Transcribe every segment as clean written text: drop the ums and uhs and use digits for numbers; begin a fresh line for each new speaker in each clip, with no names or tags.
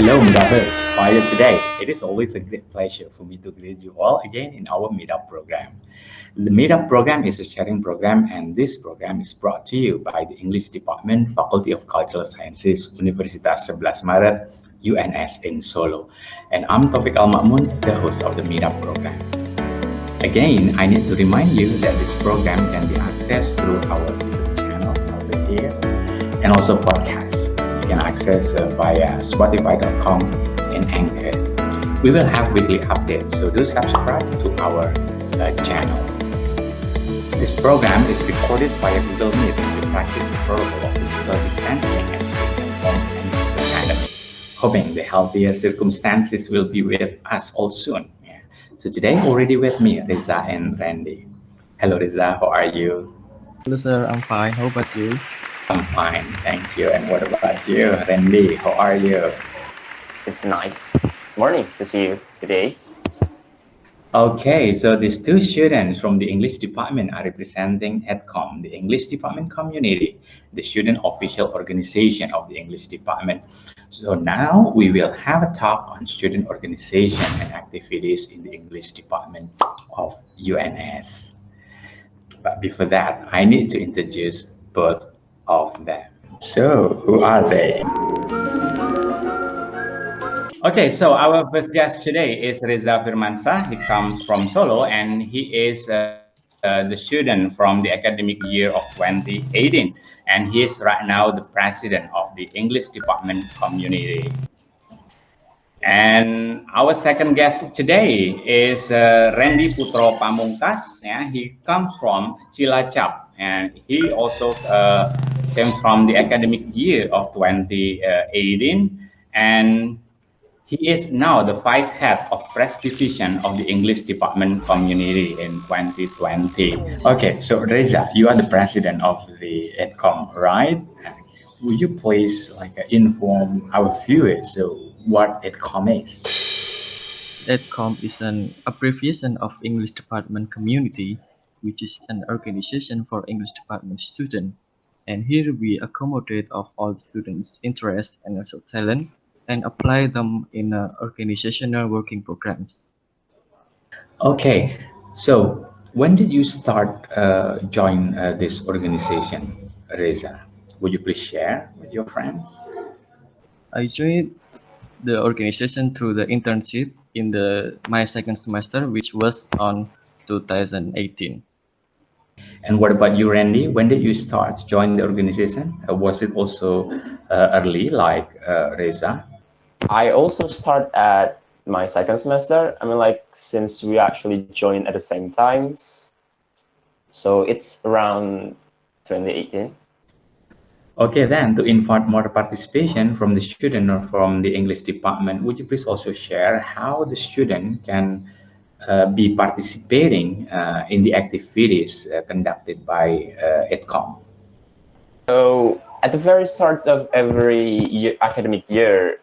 Hello, Mudahir. How are you today? It is always a great pleasure for me to greet you all again in our Meetup program. The Meetup program is a sharing program, and this program is brought to you by the English Department, Faculty of Cultural Sciences, Universitas Sebelas Maret, UNS in Solo. And I'm Taufiq Makmun, the host of the Meetup program. Again, I need to remind you that this program can be accessed through our YouTube channel over here and also podcasts. You can access via spotify.com and Anchor. We will have weekly updates, so do subscribe to our channel. This program is recorded via Google Meet to practice the protocol of physical distancing and staying at home and use the academy, hoping the healthier circumstances will be with us all soon. So today already with me, Reza and Rendy. Hello Reza, how are you?
Hello, sir. I'm fine. How about you?
I'm fine, thank you. And what about you, Rendy? How are you?
It's nice morning to see you today.
Okay, so these two students from the English department are representing EDCOM, the English department community, the student official organization of the English department. So now we will have a talk on student organization and activities in the English department of UNS. But before that, I need to introduce both of them. So who are they? Okay, so our first guest today is Reza Fermansyah. He comes from Solo and he is the student from the academic year of 2018. And he is right now the president of the English department community. And our second guest today is Rendy Putro Pamungkas. Yeah, he comes from Cilacap and he also came from the academic year of 2018. And he is now the vice head of press division of the English department community in 2020. Okay, so Reza, you are the president of the EDCOM, right? Would you please inform our viewers what EDCOM is?
EDCOM is an abbreviation of English Department Community, which is an organization for English Department students. And here we accommodate of all students' interests and also talent and apply them in organizational working programs.
Okay, so when did you start join this organization, Reza? Would you please share with your friends?
I joined the organization through the internship in my second semester, which was on 2018.
And what about you, Rendy? When did you start join the organization? Was it also early, like Reza?
I also start at my second semester. I mean, like, since we actually joined at the same times, so it's around 2018.
Okay, then to invite more participation from the student or from the English department, would you please also share how the student can be participating in the activities conducted by EDCOM?
So at the very start of every academic year,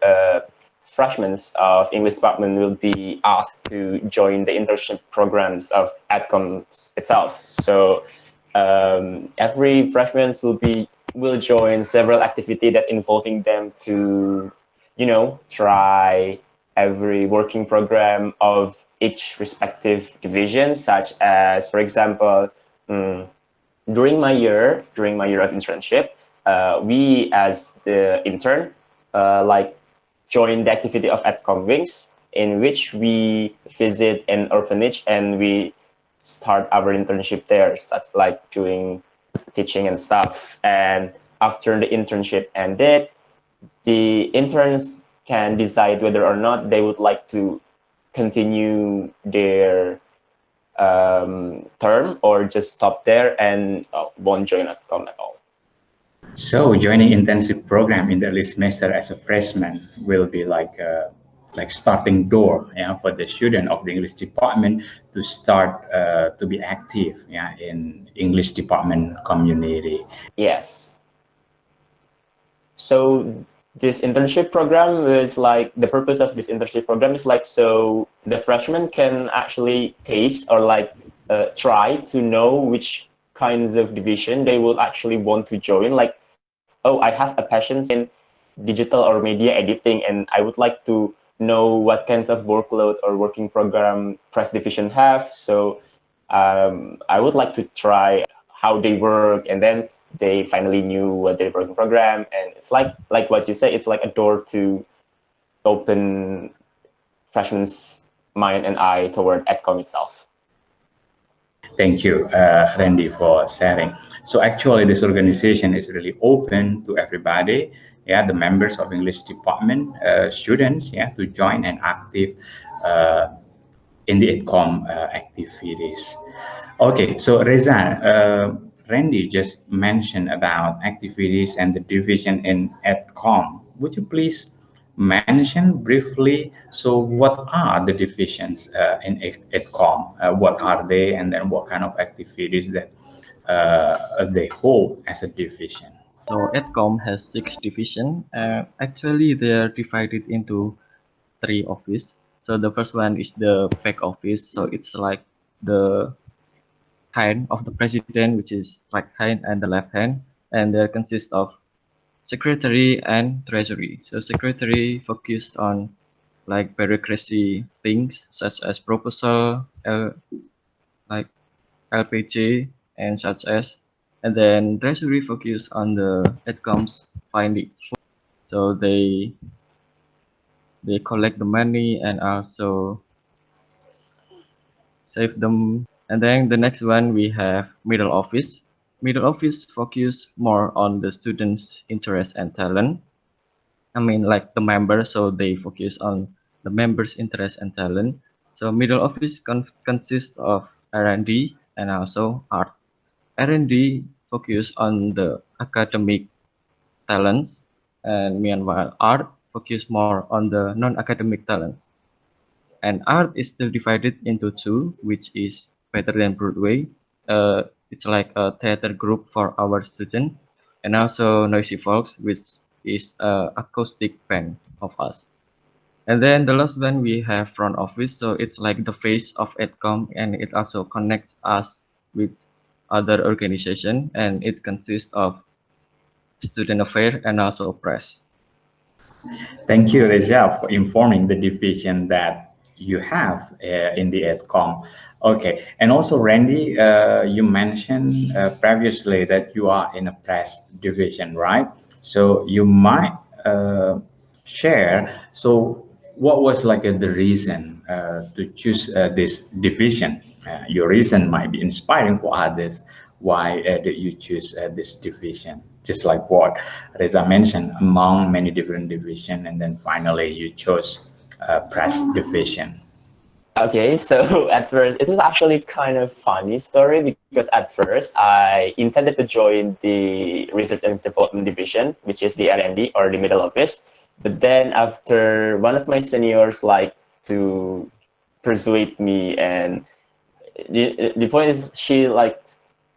freshmen of English department will be asked to join the internship programs of EDCOM itself. So every freshman will join several activities that involving them to, try every working program of each respective division, such as, for example, during my year of internship, we as the intern join the activity of EDCOM Wings, in which we visit an orphanage and we start our internship there. So that's like doing teaching and stuff. And after the internship ended, the interns can decide whether or not they would like to continue their term or just stop there and won't join EDCOM at all.
So joining intensive program in the early semester as a freshman will be like starting door, for the student of the English department to start to be active, in English department community.
Yes. So this internship program is like, the purpose of this internship program is like, so the freshmen can actually taste or try to know which kinds of division they will actually want to join. Like, oh, I have a passion in digital or media editing, and I would like to know what kinds of workload or working program press division have. So I would like to try how they work, and then they finally knew what their working program, and it's like what you say, it's like a door to open freshman's mind and eye toward EDCOM itself.
Thank you, Rendy, for sharing. So actually, this organization is really open to everybody. Yeah, the members of English department, students, yeah, to join and active in the EDCOM activities. Okay, so Reza, Rendy just mentioned about activities and the division in EDCOM. Would you please mention briefly, so what are the divisions in EDCOM? What are they, and then what kind of activities that they hold as a division?
So EDCOM has 6 divisions. Actually, they are divided into 3 offices. So the first one is the back office. So it's like the hand of the president, which is right hand and the left hand, and they consist of secretary and treasury. So secretary focused on like bureaucracy things such as proposal, like LPG and such as, and then treasury focus on the EDCOM's finding. So they collect the money and also save them. And then the next one we have middle office. Middle office focus more on the students' interest and talent. I mean, like the members, so they focus on the members' interest and talent. So middle office consists of R&D and also art. R&D focus on the academic talents, and meanwhile art focus more on the non-academic talents. And art is still divided into 2, which is Better Than Broadway. It's like a theater group for our student, and also Noisy Folks, which is acoustic band of us. And then the last one we have front office, so it's like the face of EDCOM, and it also connects us with other organization, and it consists of student affair and also press.
Thank you, Reza, for informing the division that you have in the EDCOM. Okay, and also Rendy, you mentioned previously that you are in a press division, right? So you might share. So what was like the reason to choose this division? Your reason might be inspiring for others. Why did you choose this division? Just like what Reza mentioned, among many different divisions, and then finally you chose press division.
Okay, so at first, it was actually kind of funny story because at first I intended to join the Research and Development Division, which is the R&D or the middle office. But then after one of my seniors like to persuade me, and the point is she like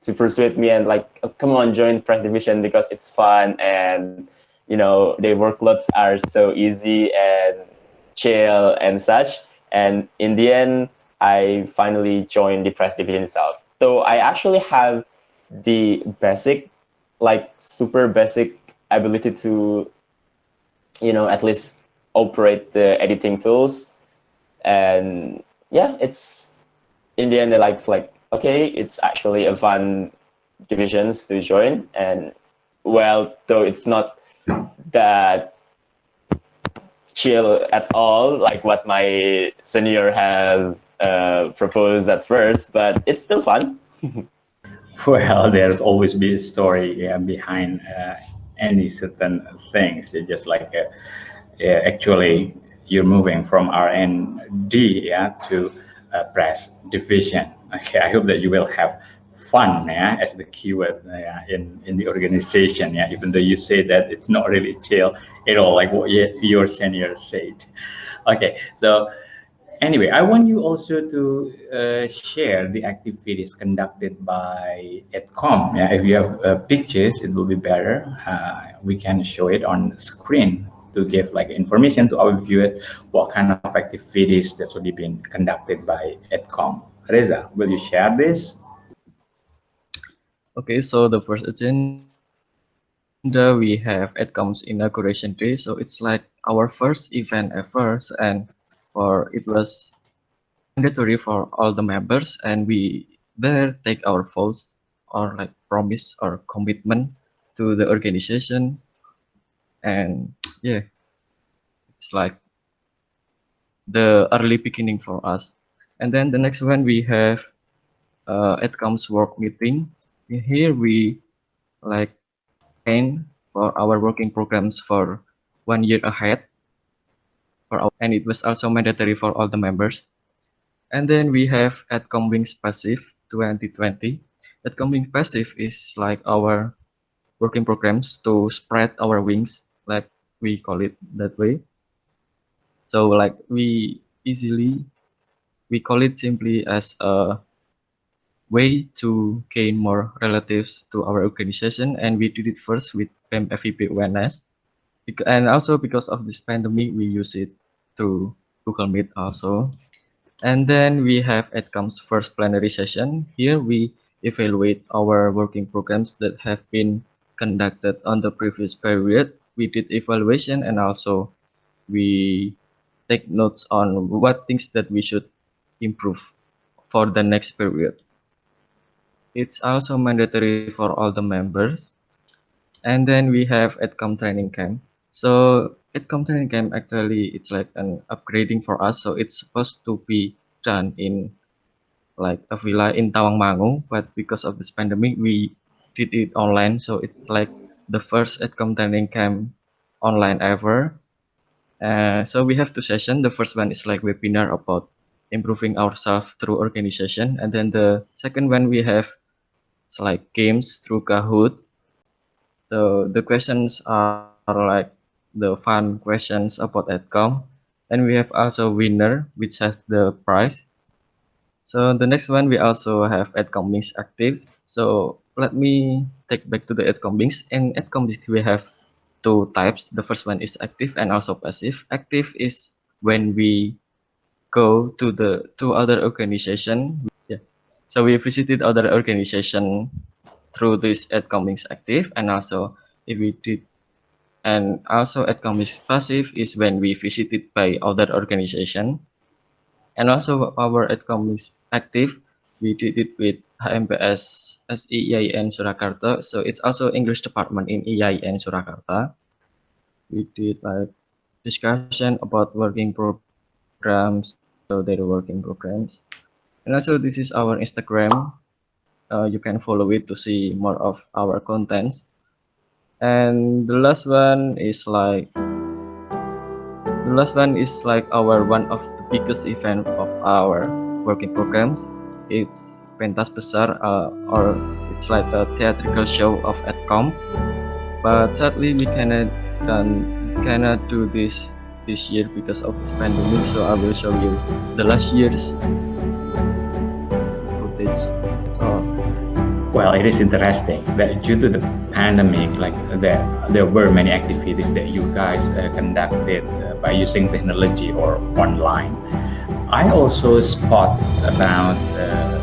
to persuade me and like, oh, come on, join press division because it's fun, and you know the workloads are so easy and chill and such. And in the end, I finally joined the press division itself. So I actually have the basic, like super basic ability to, you know, at least operate the editing tools. And yeah, it's in the end, like, okay, it's actually a fun divisions to join. And well, though it's not that chill at all, like what my senior has proposed at first, but it's still fun.
Well, there's always be a story behind any certain things. It's just like actually you're moving from R&D to press division. Okay, I hope that you will have fun as the keyword in the organization. Yeah, even though you say that it's not really chill at all, like what your senior said. Okay, so anyway, I want you also to share the activities conducted by EDCOM. Yeah, if you have pictures, it will be better. We can show it on screen to give like information to our viewers what kind of activities that's already been conducted by EDCOM. Reza, will you share this?
Okay, so the first agenda We have EDCOM's inauguration day, so it's like our first event ever, and it was mandatory for all the members, and we there take our votes or like promise or commitment to the organization, and yeah, it's like the early beginning for us. And then the next one we have EDCOM's work meeting. Here we like plan for our working programs for 1 year ahead and it was also mandatory for all the members. And then we have EDCOM Wings Passive 2020. EDCOM Wings Passive is like our working programs to spread our wings, like we call it that way. So like we call it simply as a way to gain more relatives to our organization, and we did it first with PEM-FIB UNS. And also because of this pandemic, we use it through Google Meet also. And then we have EDCOM's first plenary session. Here we evaluate our working programs that have been conducted on the previous period. We did evaluation and also we take notes on what things that we should improve for the next period. It's also mandatory for all the members. And then we have EDCOM training camp. So EDCOM training camp actually it's like an upgrading for us. So it's supposed to be done in like a villa in Tawangmangu, but because of this pandemic, we did it online. So it's like the first EDCOM training camp online ever. So we have two sessions. The first one is like webinar about improving ourselves through organization, and then the second one we have it's like games through Kahoot. So the questions are like the fun questions about EDCOM, and we have also winner which has the prize. So the next one we also have EDCOM Wings active. So let me take back to the EDCOM Wings. In EDCOM Wings we have two types. The first one is active and also passive. Active is when we go to other organization. Yeah. So we visited other organization through this EDCOM Wings active, and also if we did, and also EDCOM Wings passive is when we visited by other organization. And also our EDCOM Wings active, we did it with HMPS SEIN Surakarta. So it's also English department in EIN Surakarta. We did like discussion about working programs, so their working programs. And also this is our Instagram. You can follow it to see more of our contents. And the last one is like our one of the biggest event of our working programs. It's pentas besar, or it's like a theatrical show of EDCOM. But sadly we cannot do this year because of this pandemic. So I will show you the last year's footage. So
well, it is interesting that due to the pandemic, like there were many activities that you guys conducted by using technology or online. I also spot about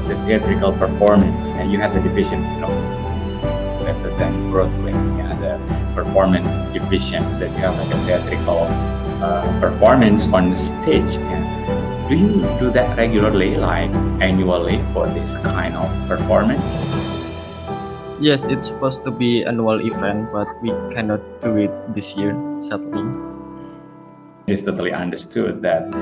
the theatrical performance, and you have the division, rather than Broadway, the performance division, that you have like a theatrical performance on the stage. And do you do that regularly, like annually, for this kind of performance?
yes, it's supposed to be annual event, but we cannot do it this year, sadly.
It is totally understood that,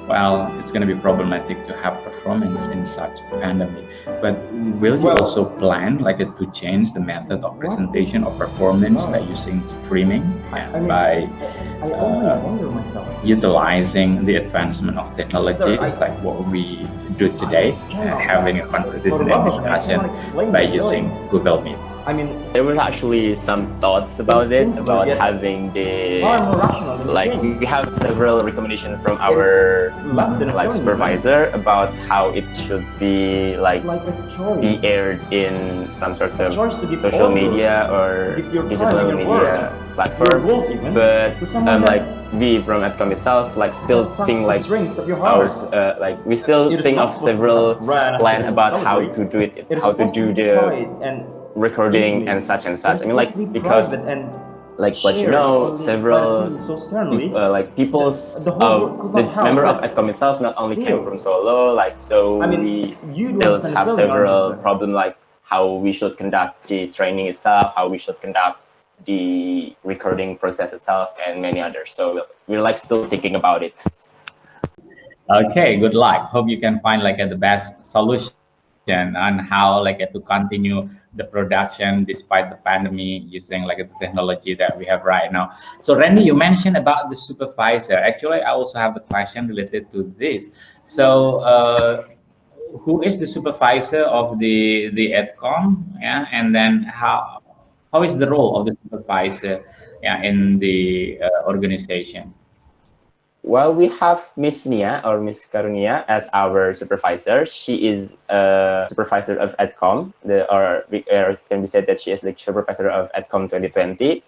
well, it's going to be problematic to have performance in such a pandemic. But will you also plan to change the method of presentation or performance by using streaming and by utilizing the advancement of technology, like what we do today, having a conversation and discussion by using Google Meet?
There were actually some thoughts about it, about having the, we have several recommendations from our supervisor about how it should be be aired in some sort of social media or digital media platform. But we from EDCOM itself still think we still think of several plans about how to do it, how to do the recording and such and such. I mean, like, because like what you know, several like people's the member of EDCOM itself not only came from Solo, like, so we still have several problem, like how we should conduct the training itself, how we should conduct the recording process itself, and many others. So we're like still thinking about it.
Okay, good luck. Hope you can find like the best solution on how like to continue the production despite the pandemic using like the technology that we have right now. So Rendy, you mentioned about the supervisor. Actually, I also have a question related to this. So who is the supervisor of the EDCOM? Yeah, and then how is the role of the supervisor, yeah, in the organization?
Well, we have Miss Nia or Miss Karunia as our supervisor. She is a supervisor of EDCOM, or it can be said that she is the supervisor of EDCOM 2020.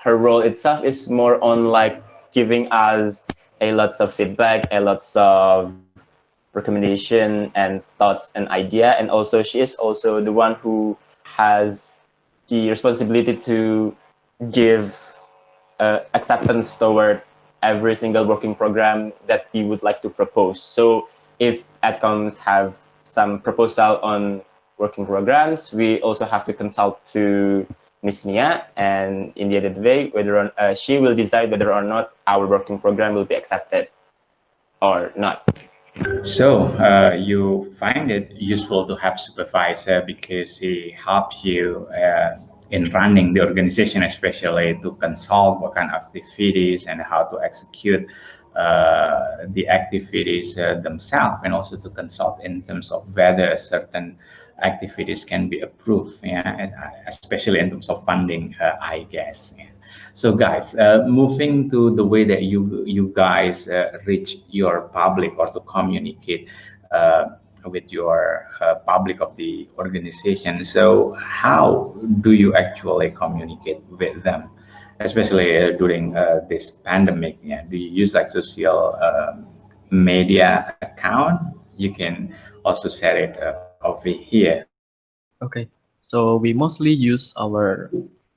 Her role itself is more on like giving us a lots of feedback, a lots of recommendation and thoughts and idea. And also she is also the one who has the responsibility to give acceptance toward every single working program that we would like to propose. So if EDCOMs have some proposal on working programs, we also have to consult to Miss Nia, and in the end of the day, whether she will decide whether or not our working program will be accepted or not.
So you find it useful to have supervisor because he helps you in running the organization, especially to consult what kind of activities and how to execute the activities themselves, and also to consult in terms of whether a certain activities can be approved, yeah, and, especially in terms of funding, I guess. Yeah. So guys, moving to the way that you guys reach your public or to communicate with your public of the organization. So how do you actually communicate with them, especially during this pandemic? Yeah, do you use like social media account? You can also share it over here.
Okay, so we mostly use our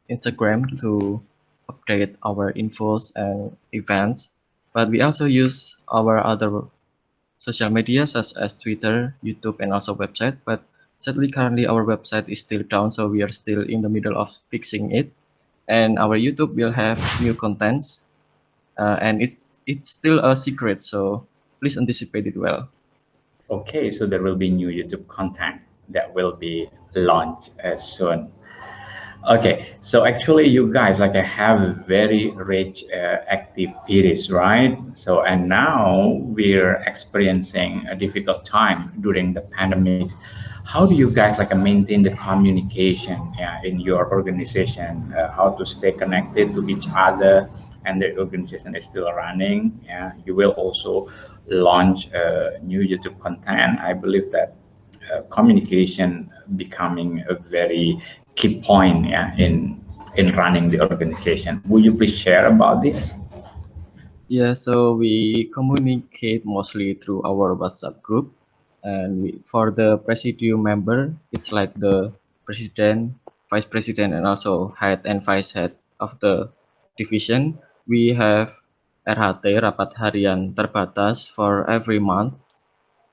Instagram to update our infos and events, but we also use our other social media such as Twitter, YouTube, and also website. But sadly, currently our website is still down, so we are still in the middle of fixing it. And our YouTube will have new contents, and it's still a secret, so please anticipate it well.
Okay, so there will be new YouTube content that will be launched soon. Okay, so actually you guys like have very rich activities, right? So and now we're experiencing a difficult time during the pandemic. How do you guys like maintain the communication, yeah, in your organization? How to stay connected to each other, and the organization is still running. Yeah, you will also launch new YouTube content. I believe that communication becoming a very key point, yeah, in running the organization. Would you please share about this?
Yeah, so we communicate mostly through our WhatsApp group, and for the presidium member, it's like the president, vice president, and also head and vice head of the division. We have RHT, rapat harian terbatas, for every month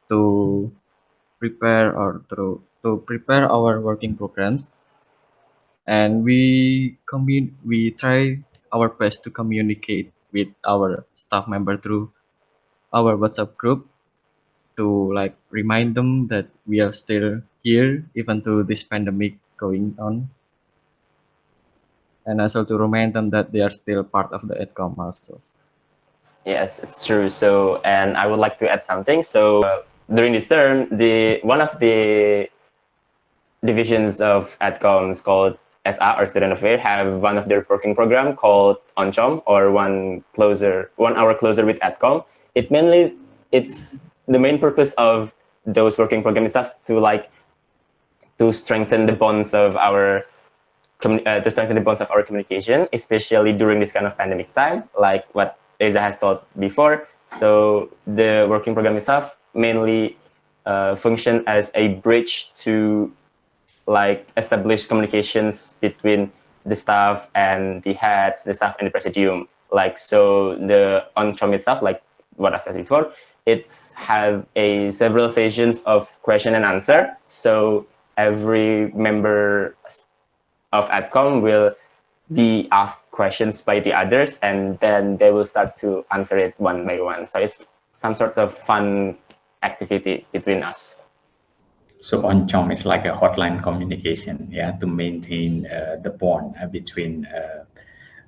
to prepare or to prepare our working programs, and we try our best to communicate with our staff member through our WhatsApp group to like remind them that we are still here even though this pandemic going on, and also to remind them that they are still part of the EDCOM also.
Yes, it's true. So, and I would like to add something. So, during this term, the one of the divisions of EDCOMs called SA or Student Affair have one of their working program called OnCom, or 1 hour closer with EDCOM. It's the main purpose of those working programs is to strengthen the bonds of our communication, especially during this kind of pandemic time, like what Reza has told before. So the working program itself mainly function as a bridge to like establish communications between the staff and the heads, the staff and the presidium. Like, so the on-com itself, like what I said before, it's have several versions of question and answer. So every member of EDCOM will be asked questions by the others, and then they will start to answer it one by one. So it's some sort of fun activity between us.
So on-com is like a hotline communication, yeah, to maintain the bond between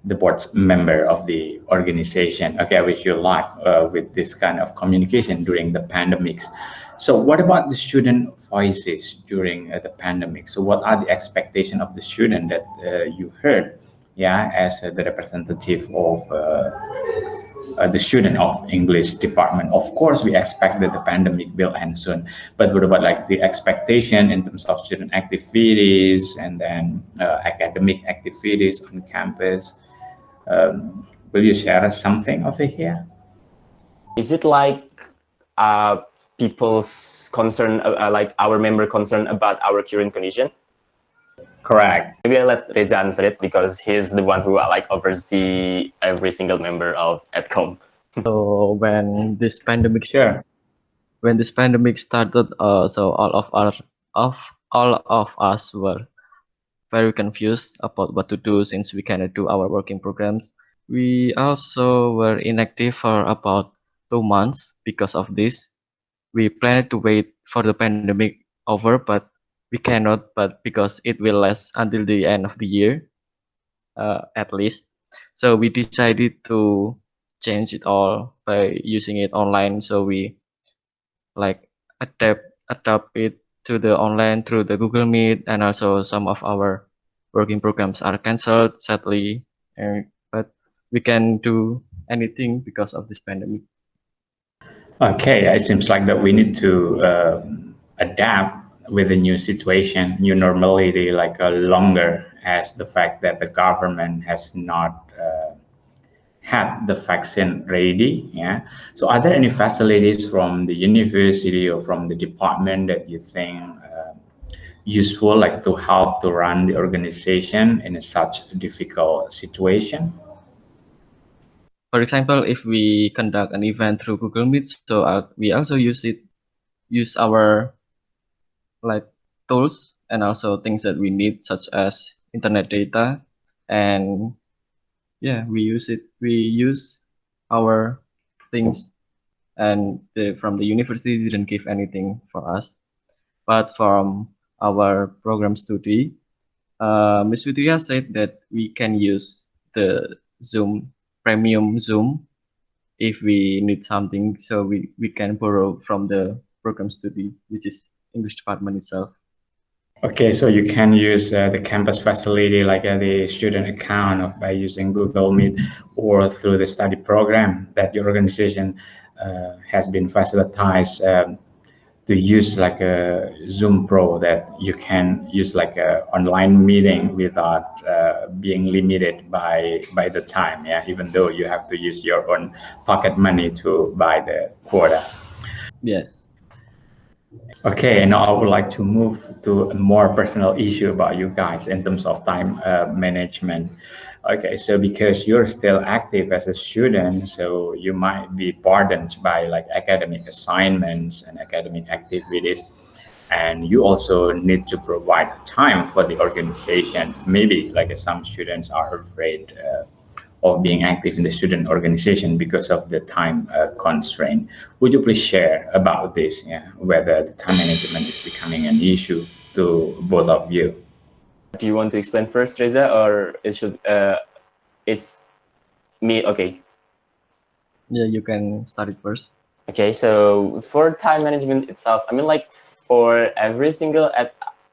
the board's member of the organization. Okay, I wish you luck with this kind of communication during the pandemics. So what about the student voices during the pandemic? So what are the expectations of the student that you heard, yeah, as the representative of the student of English department? Of course, we expect that the pandemic will end soon, but what about like the expectation in terms of student activities and then academic activities on campus? Will you share us something over here?
Is it like people's concern, like our member concern about our current condition?
Correct.
Maybe I'll let Reza answer it because he's the one who like oversee every single member of EDCOM.
So when this pandemic
Sure.
when this pandemic started, so all of us were very confused about what to do since we cannot do our working programs. We also were inactive for about 2 months because of this. We planned to wait for the pandemic over, but we cannot, but because it will last until the end of the year, at least. So we decided to change it all by using it online. So we like adapt it to the online through the Google Meet, and also some of our working programs are canceled, sadly, but we can do anything because of this pandemic.
Okay, it seems like that we need to adapt with the new situation, new normality, like longer, as the fact that the government has not had the vaccine ready. Yeah. So, are there any facilities from the university or from the department that you think useful, like to help to run the organization in such a difficult situation?
For example, if we conduct an event through Google Meet, so we also use our like tools and also things that we need, such as internet data, and yeah, we use our things, and from the university didn't give anything for us, but from our program study, Miss Fitria said that we can use the premium Zoom if we need something, so we can borrow from the program study, which is English department itself.
Okay, so you can use the campus facility like the student account by using Google Meet or through the study program that your organization has been facilitized to use like a Zoom Pro, that you can use like a online meeting without being limited by the time. Yeah, even though you have to use your own pocket money to buy the quota.
Yes.
Okay, and now I would like to move to a more personal issue about you guys in terms of time management. Okay, so because you're still active as a student, so you might be burdened by like academic assignments and academic activities, and you also need to provide time for the organization. Maybe like some students are afraid of being active in the student organization because of the time constraint. Would you please share about this, yeah, whether the time management is becoming an issue to both of you?
Do you want to explain first, Reza, or it's me? Okay.
Yeah, you can start it first.
Okay, so for time management itself, I mean, like for every single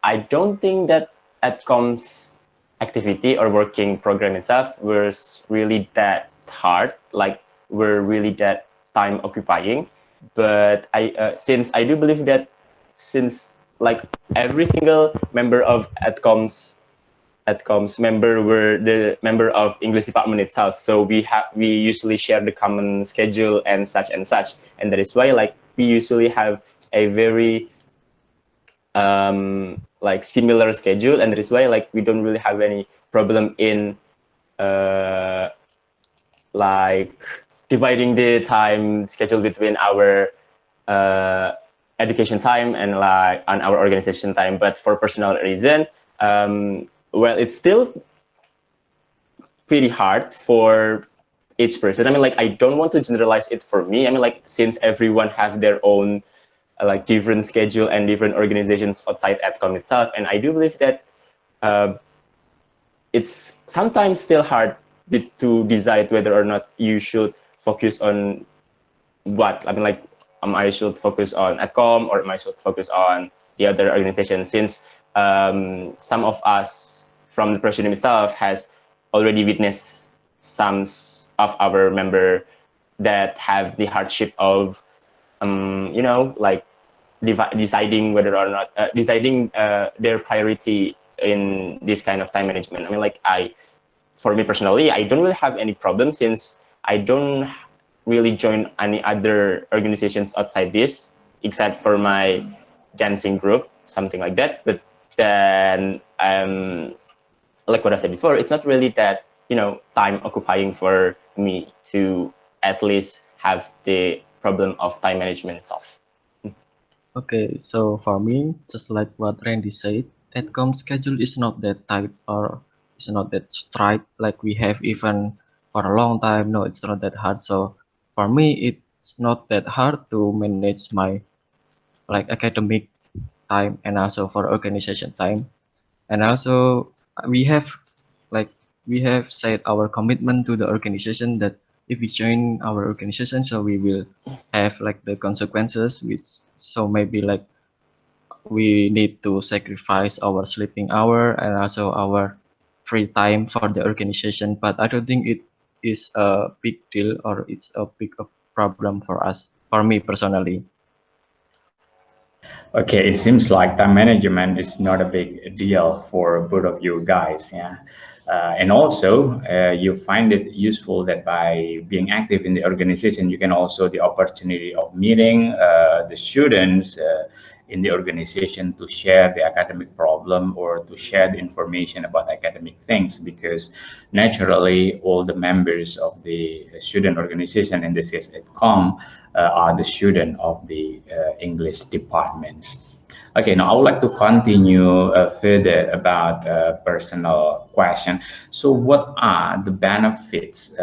I don't think that EDCOM's activity or working program itself was really that hard, like were really that time occupying. But since I do believe that since like every single member of EDCOM's member were the member of English department itself, so we usually share the common schedule and such, and that is why like we usually have a very like similar schedule, and that is why like we don't really have any problem in like dividing the time schedule between our education time and like on our organization time. But for personal reason, well, it's still pretty hard for each person. I mean, like, I don't want to generalize it for me. I mean, like, since everyone have their own like different schedule and different organizations outside EDCOM itself, and I do believe that it's sometimes still hard to decide whether or not you should focus on what. I mean, like, I should focus on EDCOM or I should focus on the other organization, since some of us from the presidium itself has already witnessed some of our member that have the hardship of you know, like deciding whether or not deciding their priority in this kind of time management. I mean, like, for me personally, I don't really have any problem, since I don't really join any other organizations outside this, except for my dancing group, something like that. But then, like what I said before, it's not really that, you know, time occupying for me to at least have the problem of time management itself.
Okay, so for me, just like what Rendy said, EDCOM schedule is not that tight or it's not that strict like we have even for a long time. No, it's not that hard. So for me, it's not that hard to manage my like academic time and also for organization time. And also we have set our commitment to the organization that if we join our organization, so we will have like the consequences, which so maybe like we need to sacrifice our sleeping hour and also our free time for the organization. But I don't think it is a big deal or it's a big problem for us, for me personally.
Okay, it seems like time management is not a big deal for both of you guys, yeah. And also, you find it useful that by being active in the organization, you can also the opportunity of meeting the students in the organization to share the academic problem or to share the information about academic things, because naturally all the members of the student organization, in this case EDCOM, are the student of the English departments. Okay, now I would like to continue further about personal question. So what are the benefits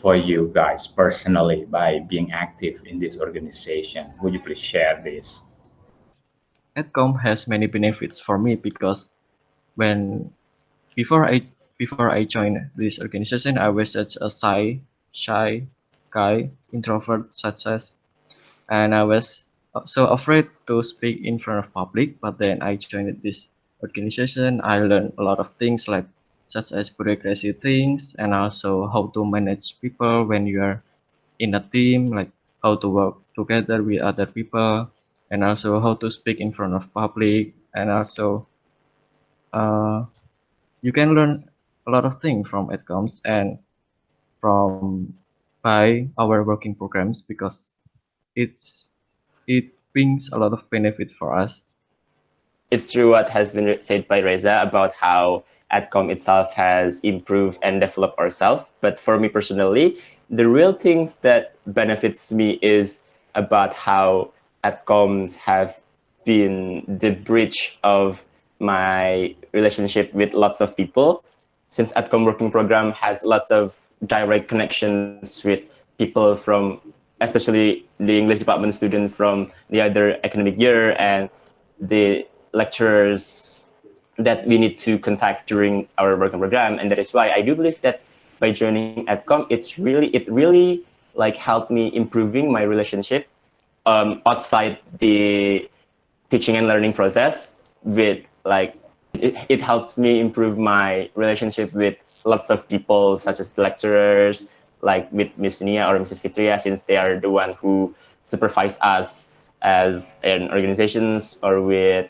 for you guys personally by being active in this organization? Would you please share this?
EDCOM has many benefits for me because when before I joined this organization, I was such a shy guy, introvert such as, and I was so afraid to speak in front of public. But then I joined this organization. I learned a lot of things like such as bureaucracy things and also how to manage people when you are in a team, like how to work together with other people, and also how to speak in front of public, and also you can learn a lot of things from EDCOMs and from by our working programs because it brings a lot of benefit for us.
It's true what has been said by Reza about how EDCOM itself has improved and developed ourselves. But for me personally, the real things that benefits me is about how EDCOMs have been the bridge of my relationship with lots of people. Since EDCOM working program has lots of direct connections with people from, especially the English department student from the other academic year and the lecturers that we need to contact during our working program. And that is why I do believe that by joining EDCOM, it really like helped me improving my relationship outside the teaching and learning process with like it helps me improve my relationship with lots of people such as the lecturers, like with Miss Nia or Mrs. Fitria, since they are the one who supervise us as an organizations, or with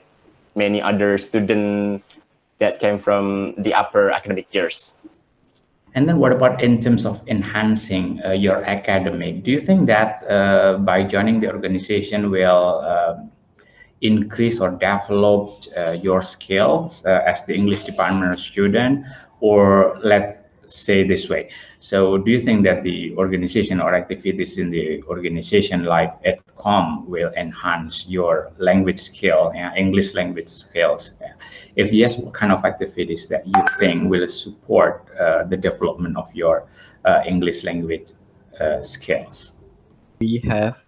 many other students that came from the upper academic years.
And then what about in terms of enhancing your academic? Do you think that by joining the organization will increase or develop your skills as the English department student, or let's say this way. So do you think that the organization or activities in the organization like EDCOM will enhance your language skill, English language skills? If yes, what kind of activities that you think will support the development of your English language skills?
We have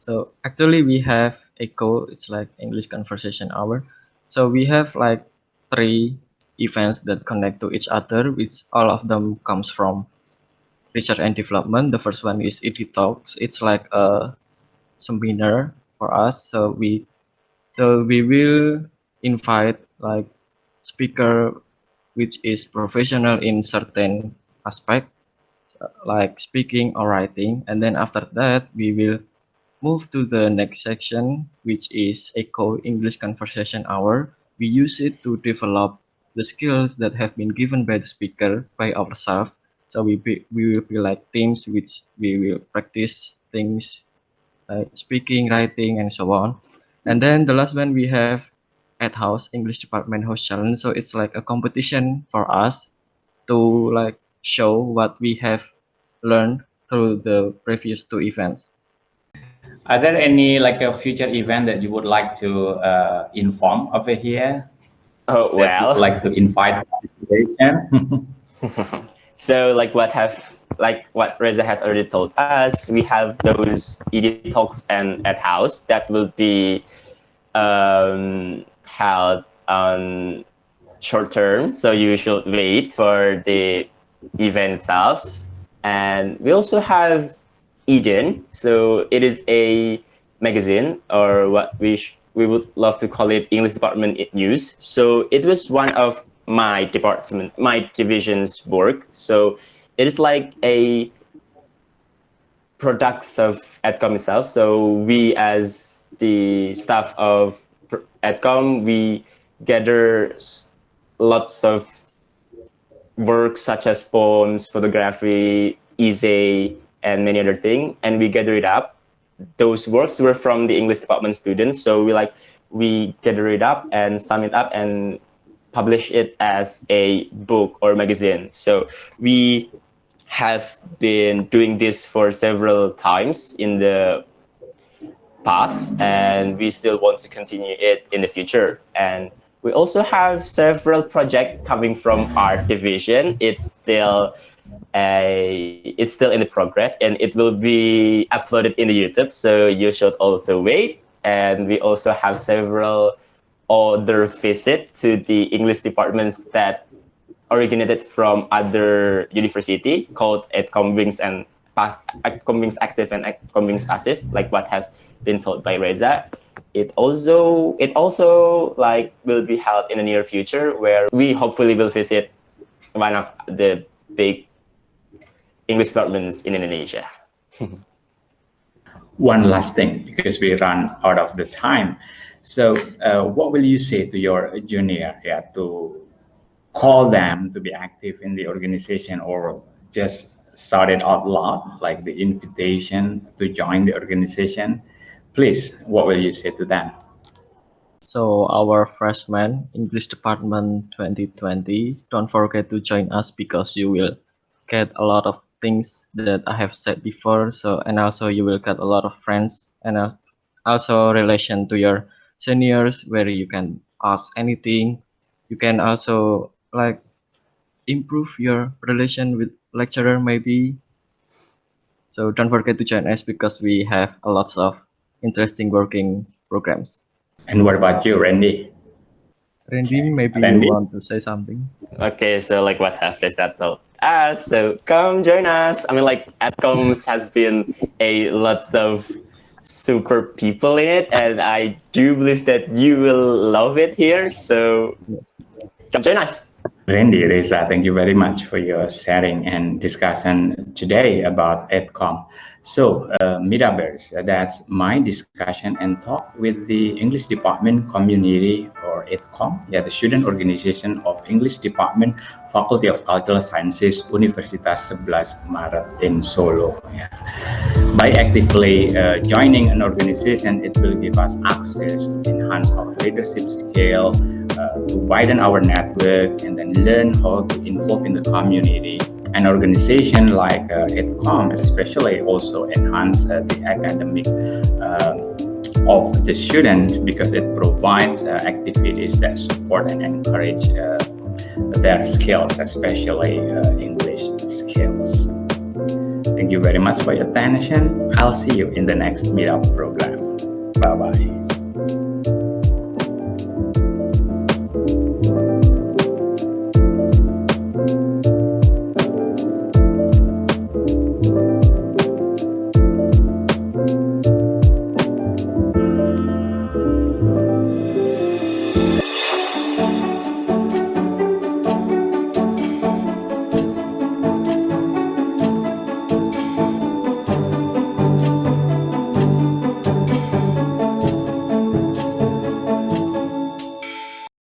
So actually we have ECHO, it's like English Conversation Hour. So we have like 3 events that connect to each other, which all of them comes from research and development. The first one is ED Talks. It's like a seminar for us. So we will invite like speaker which is professional in certain aspect, like speaking or writing, and then after that we will move to the next section, which is ECHO English Conversation Hour. We use it to develop the skills that have been given by the speaker by ourselves. So we will be like teams which we will practice things like speaking, writing, and so on. And then the last one we have at house English Department Host Challenge. So it's like a competition for us to like show what we have learned through the previous 2 events.
Are there any like a future event that you would like to inform over here?
Oh,
That you would
well.
like to invite participation?
So like what Reza has already told us, we have those ED talks and at house that will be held on short term. So you should wait for the event itself. And we also have Eden. So it is a magazine, or what we would love to call it English Department News. So it was one of my division's work. So it is like a products of EDCOM itself. So we, as the staff of EDCOM, we gather lots of work such as poems, photography, essay, and many other things, and we gather it up. Those works were from the English department students, so we gather it up and sum it up and publish it as a book or magazine. So we have been doing this for several times in the past, and we still want to continue it in the future. And we also have several projects coming from our division. It's still in the progress, and it will be uploaded in the YouTube, so you should also wait. And we also have several other visits to the English departments that originated from other university called EDCOM Wings and EDCOM Wings Active and EDCOM Wings Passive, like what has been told by Reza. It also like will be held in the near future, where we hopefully will visit one of the big English departments in Indonesia.
One last thing, because we run out of the time. So what will you say to your junior, to call them to be active in the organization, or just shout it out loud, like the invitation to join the organization? Please, what will you say to them?
So our freshman English department 2020, don't forget to join us, because you will get a lot of things that I have said before. So, and also you will get a lot of friends, and also relation to your seniors, where you can ask anything. You can also like improve your relation with lecturer maybe. So don't forget to join us, because we have a lots of interesting working programs.
And what about you, Rendy?
Rendy, maybe
Rendy?
you want to say something?
Okay, so like what have Reza told us, so come join us. I mean, like EDCOMs has been a lots of super people in it, and I do believe that you will love it here. So come join us.
Rendy, Reza, thank you very much for your sharing and discussion today about EDCOM. So, Midabers, that's my discussion and talk with the English department community or or EDCOM, the student organization of English Department, Faculty of Cultural Sciences, Universitas Sebelas Maret in Solo. By actively joining an organization, it will give us access to enhance our leadership skill, to widen our network, and then learn how to involve in the community. An organization like EDCOM especially also enhance the academic of the student, because it provides activities that support and encourage their skills, especially English skills. Thank you very much for your attention. I'll see you in the next meetup program. Bye-bye.